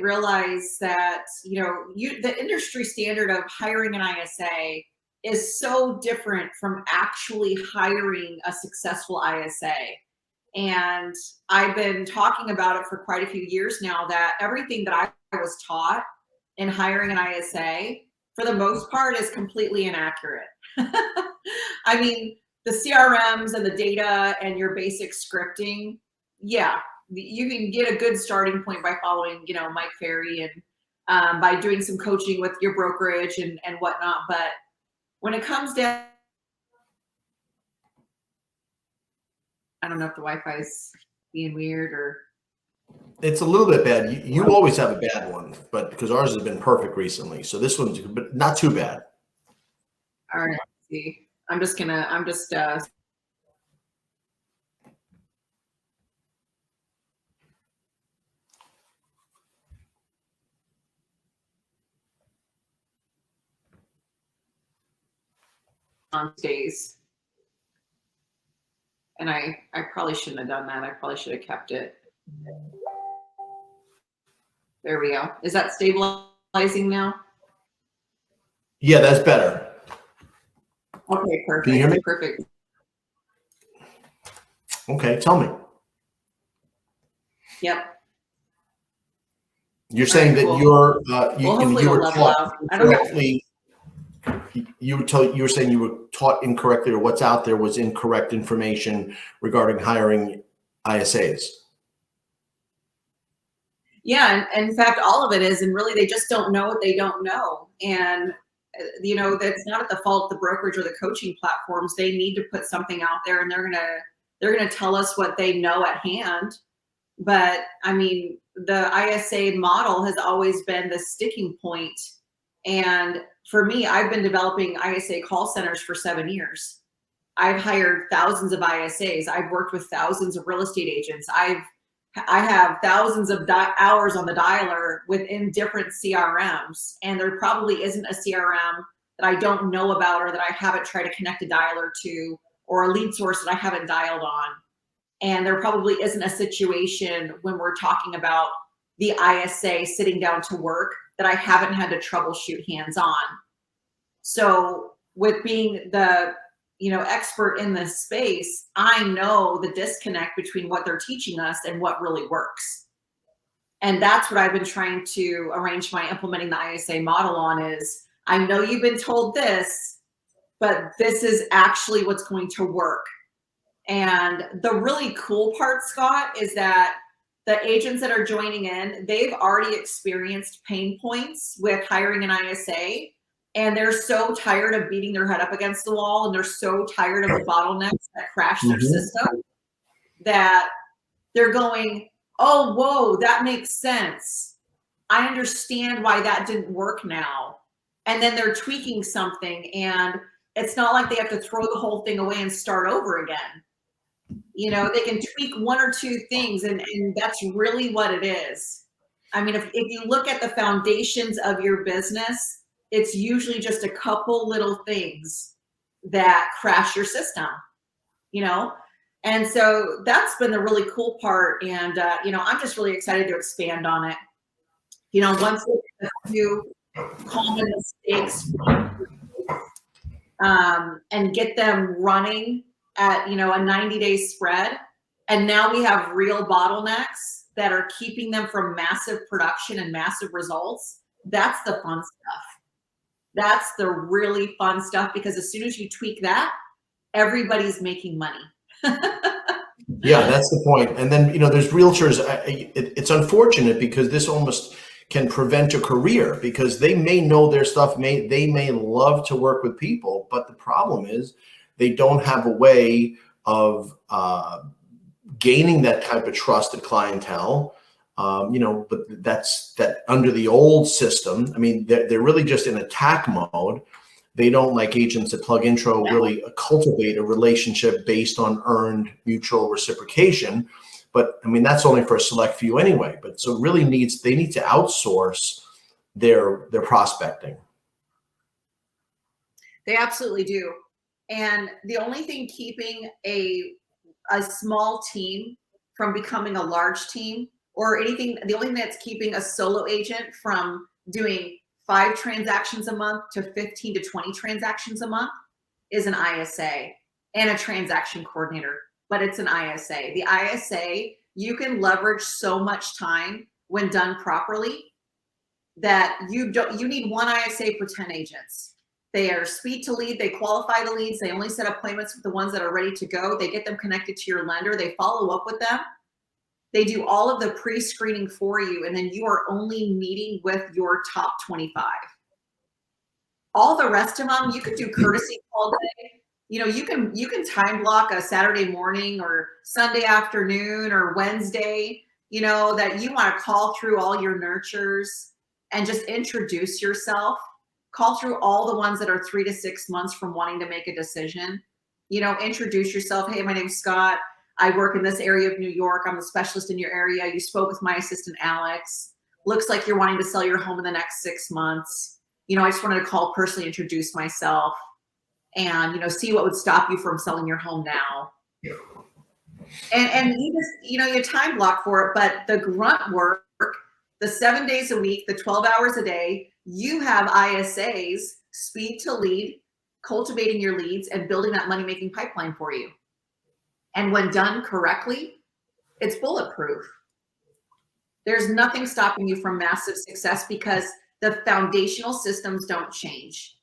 realize that, the industry standard of hiring an ISA is so different from actually hiring a successful ISA. And I've been talking about it for quite a few years now, that everything that I was taught in hiring an ISA, for the most part, is completely inaccurate. I mean, the CRMs and the data and your basic scripting, yeah, you can get a good starting point by following, Mike Ferry, and by doing some coaching with your brokerage and whatnot. But when it comes down, I don't know if the Wi-Fi is being weird or. It's a little bit bad. You always have a bad one, but because ours has been perfect recently. So this one's but not too bad. All right, let's see. I'm just on stays. And I probably shouldn't have done that. I probably should have kept it. There we go. Is that stabilizing now? Yeah, that's better. Okay, perfect. Can you hear me? Perfect. Okay, tell me. Yep. You're saying that cool. you were taught incorrectly. You were saying you were taught incorrectly, or what's out there was incorrect information regarding hiring ISAs. Yeah, and in fact, all of it is, and really they just don't know what they don't know. And that's not at the fault of the brokerage or the coaching platforms. They need to put something out there, and they're gonna tell us what they know at hand. But I mean, the ISA model has always been the sticking point. And for me, I've been developing ISA call centers for 7 years. I've hired thousands of ISAs. I've worked with thousands of real estate agents. I have thousands of hours on the dialer within different CRMs, and there probably isn't a CRM that I don't know about, or that I haven't tried to connect a dialer to, or a lead source that I haven't dialed on. And there probably isn't a situation when we're talking about the ISA sitting down to work that I haven't had to troubleshoot hands-on. So with being the expert in this space, I know the disconnect between what they're teaching us and what really works. And that's what I've been trying to arrange my implementing the ISA model on is, I know you've been told this, but this is actually what's going to work. And the really cool part, Scott, is that the agents that are joining in, they've already experienced pain points with hiring an ISA, and they're so tired of beating their head up against the wall, and they're so tired of the bottlenecks that crash their system, that they're going, oh, whoa, that makes sense. I understand why that didn't work now. And then they're tweaking something, and it's not like they have to throw the whole thing away and start over again. They can tweak one or two things, and that's really what it is. I mean, if you look at the foundations of your business, it's usually just a couple little things that crash your system, And so that's been the really cool part. And, I'm just really excited to expand on it. Once you common mistakes and get them running at, a 90-day spread. And now we have real bottlenecks that are keeping them from massive production and massive results. That's the fun stuff. That's the really fun stuff, because as soon as you tweak that, everybody's making money. Yeah, that's the point. And then, there's realtors. It's unfortunate because this almost can prevent a career, because they may know their stuff. They may love to work with people, but the problem is they don't have a way of gaining that type of trusted clientele. But that's under the old system. I mean, they're really just in attack mode. They don't, like agents at PlugIntro, really cultivate a relationship based on earned mutual reciprocation. But I mean, that's only for a select few anyway. But so really they need to outsource their prospecting. They absolutely do. And the only thing keeping a small team from becoming a large team or anything. The only thing that's keeping a solo agent from doing 5 transactions a month to 15 to 20 transactions a month is an ISA and a transaction coordinator, but it's an ISA. The ISA, you can leverage so much time when done properly that you need one ISA for 10 agents. They are speed to lead, they qualify the leads, they only set appointments with the ones that are ready to go, they get them connected to your lender, they follow up with them, they do all of the pre-screening for you, and then you are only meeting with your top 25. All the rest of them, you could do courtesy all day. You know, you can time block a Saturday morning or Sunday afternoon or Wednesday, you know, that you want to call through all your nurtures and just introduce yourself. Call through all the ones that are 3 to 6 months from wanting to make a decision. You know, introduce yourself. Hey, my name's Scott. I work in this area of New York. I'm a specialist in your area. You spoke with my assistant, Alex. Looks like you're wanting to sell your home in the next 6 months. You know, I just wanted to call, personally introduce myself and, you know, see what would stop you from selling your home now. And you just, you know, you time block for it, but the grunt work, the 7 days a week, the 12 hours a day, you have ISAs, speed to lead, cultivating your leads and building that money-making pipeline for you. And when done correctly, it's bulletproof. There's nothing stopping you from massive success because the foundational systems don't change.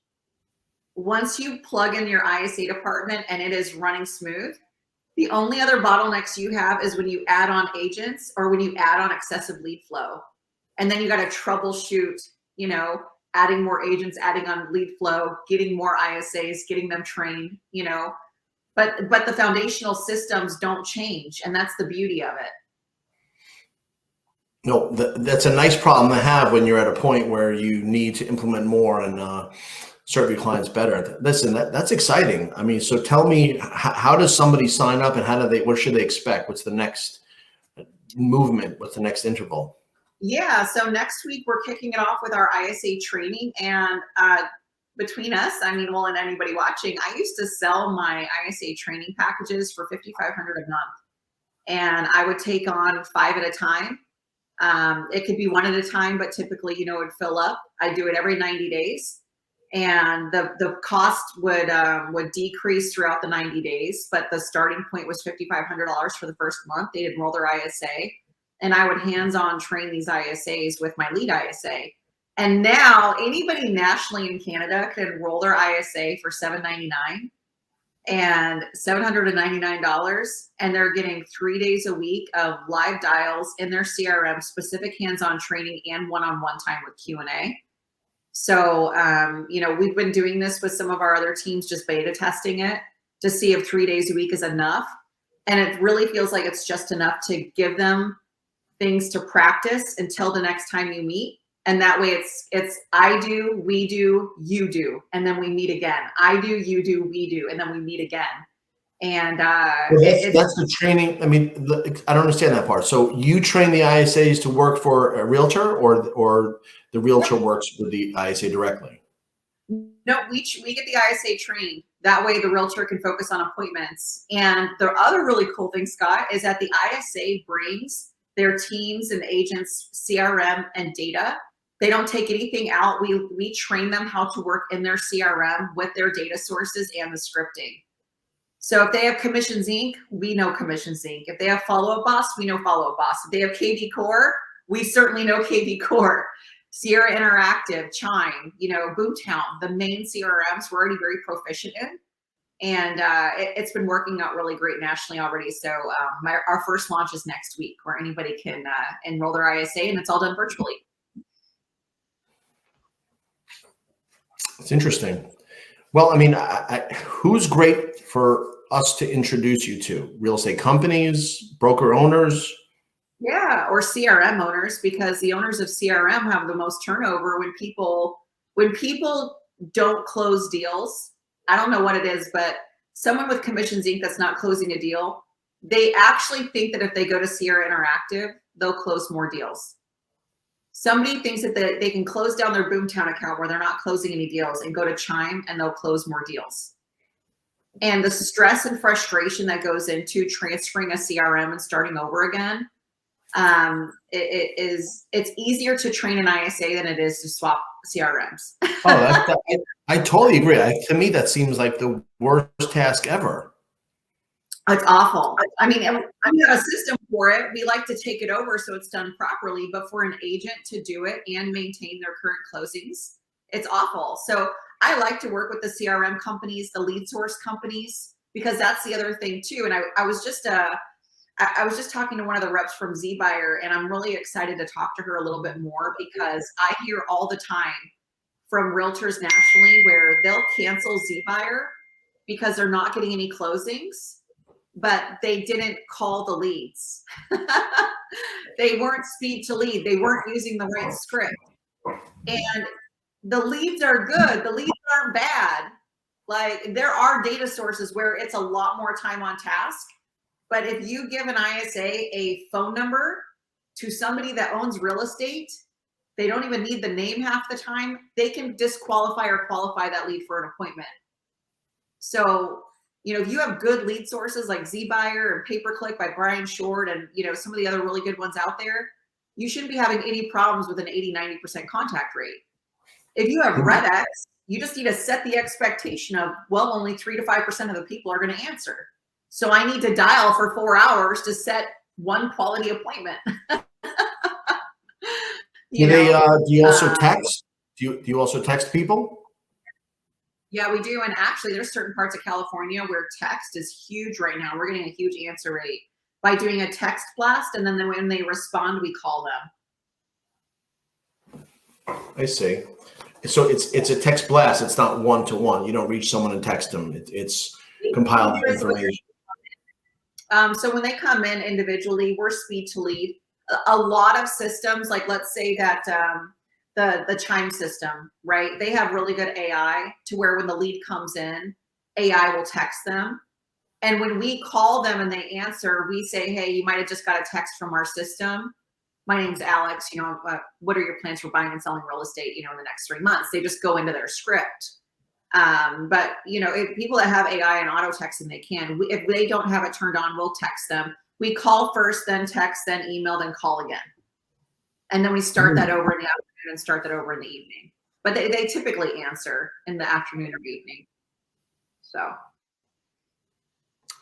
Once you plug in your ISA department and it is running smooth, the only other bottlenecks you have is when you add on agents or when you add on excessive lead flow. And then you got to troubleshoot, you know, adding more agents, adding on lead flow, getting more ISAs, getting them trained, you know, but the foundational systems don't change. And that's the beauty of it. No, that's a nice problem to have when you're at a point where you need to implement more and serve your clients better. Listen, that's exciting. I mean, so tell me, how does somebody sign up and what should they expect? What's the next movement? What's the next interval? Yeah, so next week we're kicking it off with our ISA training, and between us, I mean, well, and anybody watching, I used to sell my ISA training packages for $5,500 a month, and I would take on 5 at a time. It could be 1 at a time, but typically, you know, it would fill up. I do it every 90 days, and the cost would decrease throughout the 90 days, but the starting point was $5,500 for the first month. They'd enroll their ISA. And I would hands-on train these ISAs with my lead ISA. And now anybody nationally in Canada can enroll their ISA for $799 and $799. And they're getting 3 days a week of live dials in their CRM, specific hands-on training and one-on-one time with Q&A. So, you know, we've been doing this with some of our other teams, just beta testing it to see if 3 days a week is enough. And it really feels like it's just enough to give them things to practice until the next time you meet. And that way it's I do, we do, you do, and then we meet again. I do, you do, we do, and then we meet again. And Well, that's the training. I mean, I don't understand that part. So you train the ISAs to work for a realtor, or the realtor works with the ISA directly? No, we get the ISA trained. That way the realtor can focus on appointments. And the other really cool thing, Scott, is that the ISA brings their teams and agents CRM and data. They don't take anything out. We train them how to work in their CRM with their data sources and the scripting. So if they have Commissions Inc., we know Commissions Inc. If they have Follow Up Boss, we know Follow Up Boss. If they have KV Core, we certainly know KV Core. Sierra Interactive, Chime, you know, Boomtown, the main CRMs we're already very proficient in. And it's been working out really great nationally already. So our first launch is next week, where anybody can enroll their ISA, and it's all done virtually. It's interesting. Well, I mean, who's great for us to introduce you to? Real estate companies, broker owners? Yeah, or CRM owners, because the owners of CRM have the most turnover when people don't close deals. I don't know what it is, but someone with Commissions Inc. that's not closing a deal, they actually think that if they go to Sierra Interactive, they'll close more deals. Somebody thinks that they can close down their Boomtown account where they're not closing any deals and go to Chime and they'll close more deals. And the stress and frustration that goes into transferring a CRM and starting over again, It's easier to train an ISA than it is to swap CRMs. Oh, I totally agree. To me, that seems like the worst task ever. It's awful. I mean, we have a system for it. We like to take it over so it's done properly, but for an agent to do it and maintain their current closings, it's awful. So I like to work with the CRM companies, the lead source companies, because that's the other thing too. And I was just talking to one of the reps from ZBuyer, and I'm really excited to talk to her a little bit more, because I hear all the time from realtors nationally where they'll cancel ZBuyer because they're not getting any closings, but they didn't call the leads. They weren't speed to lead. They weren't using the right script. And the leads are good. The leads aren't bad. Like, there are data sources where it's a lot more time on task. But if you give an ISA a phone number to somebody that owns real estate, they don't even need the name half the time. They can disqualify or qualify that lead for an appointment. So, you know, if you have good lead sources like ZBuyer and Pay-Per-Click by Brian Short and, you know, some of the other really good ones out there, you shouldn't be having any problems with an 80-90% contact rate. If you have RedX, you just need to set the expectation of, well, only 3 to 5% of the people are going to answer. So I need to dial for 4 hours to set one quality appointment. Do you also text? Do you also text people? Yeah, we do. And actually, there's certain parts of California where text is huge right now. We're getting a huge answer rate by doing a text blast, and then when they respond, we call them. I see. So it's a text blast. It's not one-to-one. You don't reach someone and text them. It's compiled information. So when they come in individually, we're speed to lead. A lot of systems, like let's say that the Chime system, right? They have really good AI to where when the lead comes in, AI will text them. And when we call them and they answer, we say, hey, you might have just got a text from our system. My name's Alex. You know, what are your plans for buying and selling real estate, you know, in the next 3 months? They just go into their script. But, you know, if people that have AI and auto texting, they can. If they don't have it turned on, we'll text them. We call first, then text, then email, then call again. And then we start that over in the afternoon and start that over in the evening. But they typically answer in the afternoon or evening. So.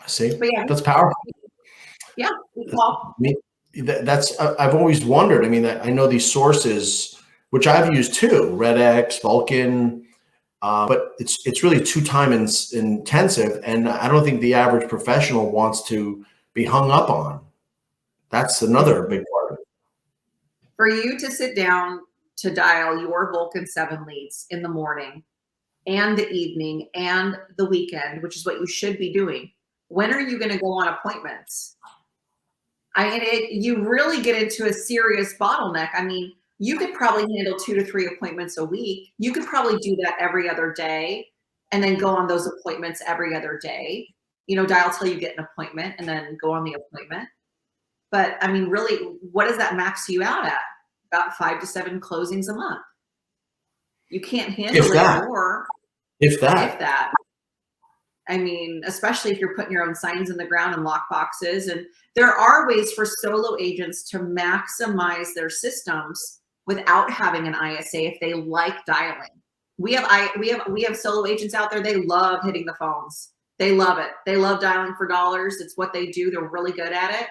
I see. But yeah, that's powerful. Yeah, we call. That's I've always wondered. I mean, I know these sources, which I've used too, RedX, Vulcan, but it's really too time intensive, and I don't think the average professional wants to be hung up on. That's another big part of it. For you to sit down to dial your Vulcan 7 leads in the morning and the evening and the weekend, which is what you should be doing, when are you going to go on appointments? You really get into a serious bottleneck. I mean, you could probably handle 2 to 3 appointments a week. You could probably do that every other day and then go on those appointments every other day. You know, dial till you get an appointment and then go on the appointment. But I mean, really, what does that max you out at? About 5 to 7 closings a month. You can't handle it more. If that. If that. I mean, especially if you're putting your own signs in the ground and lock boxes. And there are ways for solo agents to maximize their systems without having an ISA if they like dialing. We have solo agents out there. They love hitting the phones. They love it. They love dialing for dollars. It's what they do. They're really good at it.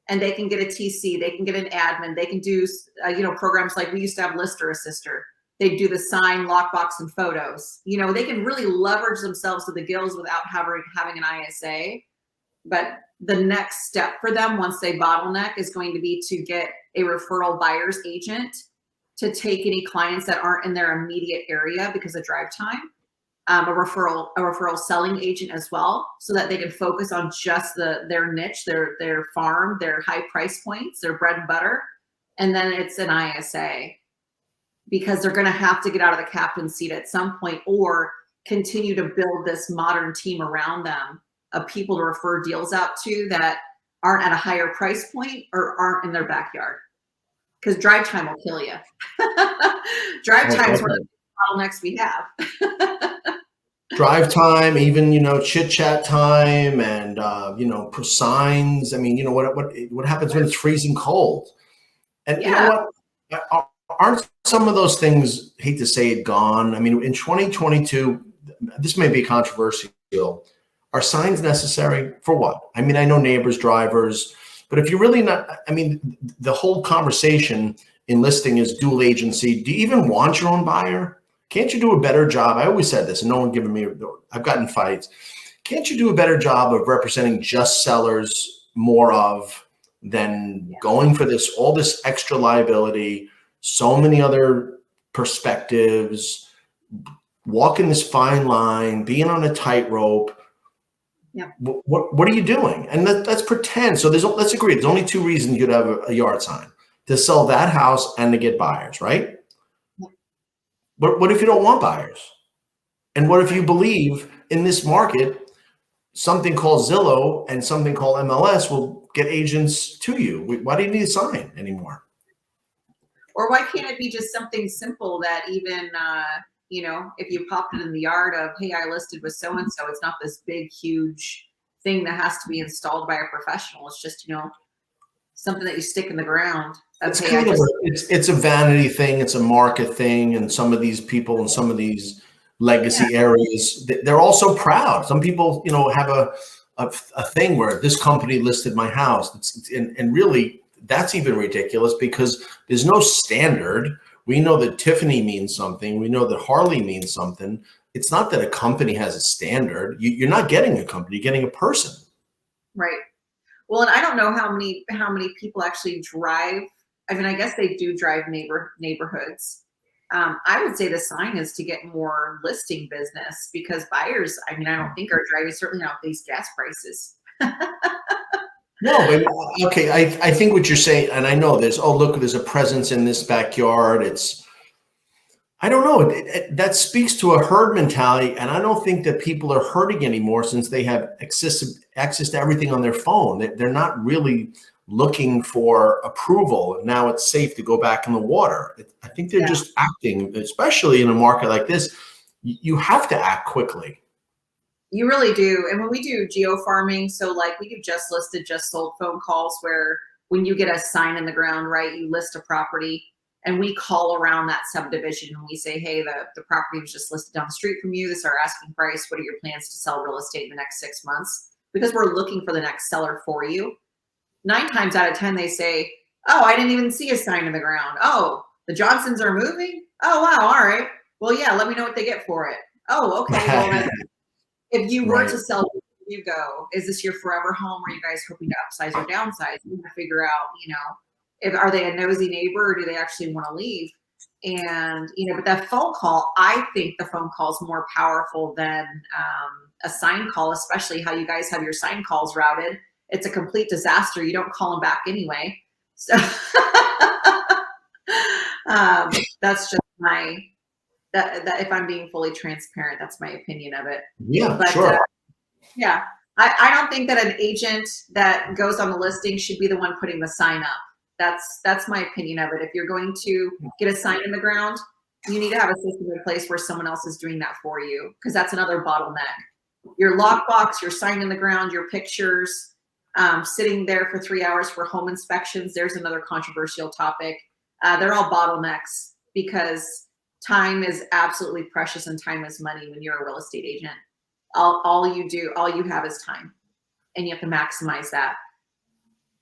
And they can get a TC. They can get an admin. They can do programs like we used to have Lister Assister. They do the sign, lockbox, and photos. You know, they can really leverage themselves to the gills without having an ISA. But the next step for them once they bottleneck is going to be to get a referral buyer's agent to take any clients that aren't in their immediate area because of drive time. A referral selling agent as well, so that they can focus on just their niche, their farm, their high price points, their bread and butter, and then it's an ISA, because they're going to have to get out of the captain's seat at some point or continue to build this modern team around them of people to refer deals out to that aren't at a higher price point or aren't in their backyard, because drive time will kill you. Drive time is one of the bottlenecks we have. drive time, even, chit chat time, and for signs. I mean, what happens when it's freezing cold? And you know Yeah. what? Aren't some of those things, hate to say it, gone? I mean, in 2022, this may be controversial. Are signs necessary for what? I mean, I know neighbors, drivers, but if you're really not, I mean, the whole conversation in listing is dual agency. Do you even want your own buyer? Can't you do a better job? I always said this, and no one giving me, I've gotten fights. Can't you do a better job of representing just sellers more of than going for all this extra liability, so many other perspectives, walking this fine line, being on a tightrope? Yeah. What are you doing? And let's pretend. So let's agree. There's only two reasons you'd have a yard sign: to sell that house and to get buyers, right? But what if you don't want buyers? And what if you believe in this market, something called Zillow and something called MLS will get agents to you? Why do you need a sign anymore? Or why can't it be just something simple that even, if you popped it in the yard of, hey, I listed with so-and-so, it's not this big, huge thing that has to be installed by a professional. It's just, something that you stick in the ground. It's kind of it's a vanity thing. It's a market thing. And some of these people in some of these legacy areas, they're also proud. Some people, have a thing where this company listed my house. And really, that's even ridiculous because there's no standard. We know that Tiffany means something. We know that Harley means something. It's not that a company has a standard. You're not getting a company, you're getting a person. Right. Well, and I don't know how many people actually drive. I mean, I guess they do drive neighborhoods. I would say the sign is to get more listing business because buyers, I mean, I don't think are driving, certainly not these gas prices. No, but okay, I think what you're saying, and I know there's a presence in this backyard. I don't know. That speaks to a herd mentality, and I don't think that people are herding anymore since they have access to everything on their phone. They're not really looking for approval. Now it's safe to go back in the water. I think they're just acting, especially in a market like this. You have to act quickly. You really do. And when we do geo farming, so like we do just listed, just sold phone calls where when you get a sign in the ground, right, you list a property and we call around that subdivision and we say, hey, the property was just listed down the street from you. This is our asking price. What are your plans to sell real estate in the next 6 months? Because we're looking for the next seller for you. 9 times out of 10, they say, oh, I didn't even see a sign in the ground. Oh, the Johnsons are moving? Oh, wow. All right. Well, yeah, let me know what they get for it. Oh, okay. Well, if you were to sell, you go, is this your forever home? Or are you guys hoping to upsize or downsize? You have to figure out, if are they a nosy neighbor or do they actually want to leave? And, but that phone call, I think the phone call is more powerful than a sign call, especially how you guys have your sign calls routed. It's a complete disaster. You don't call them back anyway. So that's just that if I'm being fully transparent, that's my opinion of it. Yeah, but, sure. Yeah, I don't think that an agent that goes on the listing should be the one putting the sign up. That's my opinion of it. If you're going to get a sign in the ground, you need to have a system in place where someone else is doing that for you because that's another bottleneck. Your lockbox, your sign in the ground, your pictures, sitting there for 3 hours for home inspections. There's another controversial topic. They're all bottlenecks because time is absolutely precious and time is money when you're a real estate agent. All you have is time and you have to maximize that.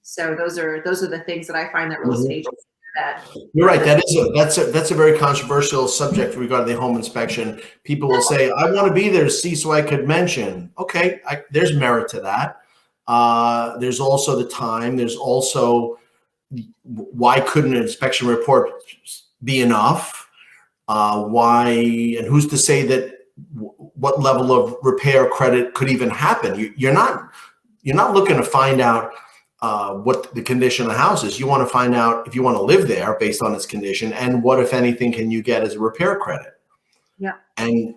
So those are the things that I find that real estate agents do that. You're right. That's a very controversial subject regarding the home inspection. People will say, I want to be there to see so I could mention. Okay, there's merit to that. There's also the time. There's also why couldn't an inspection report be enough? Why, and who's to say that what level of repair credit could even happen? You're not looking to find out what the condition of the house is. You want to find out if you want to live there based on its condition, and what, if anything, can you get as a repair credit? Yeah. And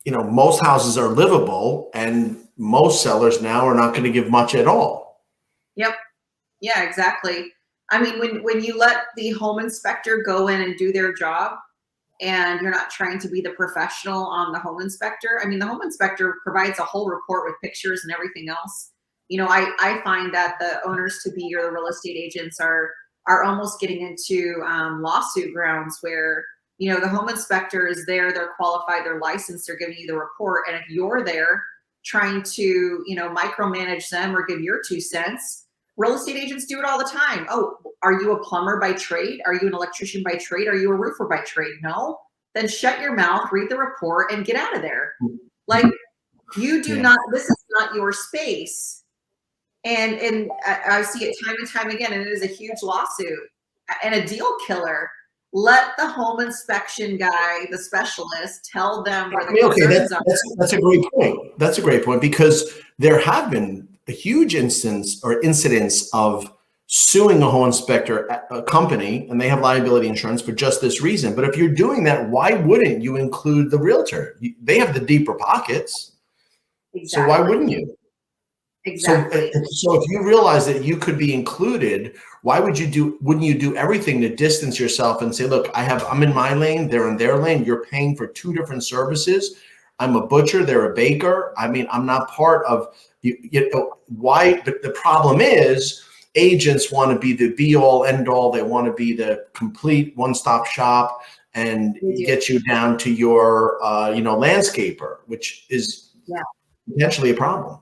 most houses are livable, and most sellers now are not going to give much at all. Yep. Yeah, exactly. I mean, when you let the home inspector go in and do their job, and you're not trying to be the professional on the home inspector. I mean, the home inspector provides a whole report with pictures and everything else. You know, I find that the owners to be or the real estate agents are almost getting into lawsuit grounds where, you know, the home inspector is there, they're qualified, they're licensed, they're giving you the report. And if you're there trying to, you know, micromanage them or give your 2 cents, real estate agents do it all the time. Oh, are you a plumber by trade? Are you an electrician by trade? Are you a roofer by trade? No? Then shut your mouth, read the report, and get out of there. Like, you do not, this is not your space. And I see it time and time again, and it is a huge lawsuit and a deal killer. Let the home inspection guy, the specialist, tell them where the concerns are. That's a great point. That's a great point, because there have been a huge incidents of suing a home inspector a company, and they have liability insurance for just this reason. But if you're doing that, why wouldn't you include the realtor? They have the deeper pockets. Exactly. So why wouldn't you? Exactly. So if you realize that you could be included, wouldn't you do everything to distance yourself and say, look, I'm in my lane, they're in their lane, you're paying for 2 different services. I'm a butcher, they're a baker. I mean, I'm not part of you know why. But the problem is agents want to be the be all end all. They want to be the complete one-stop shop and get you down to your you know, landscaper, which is potentially a problem.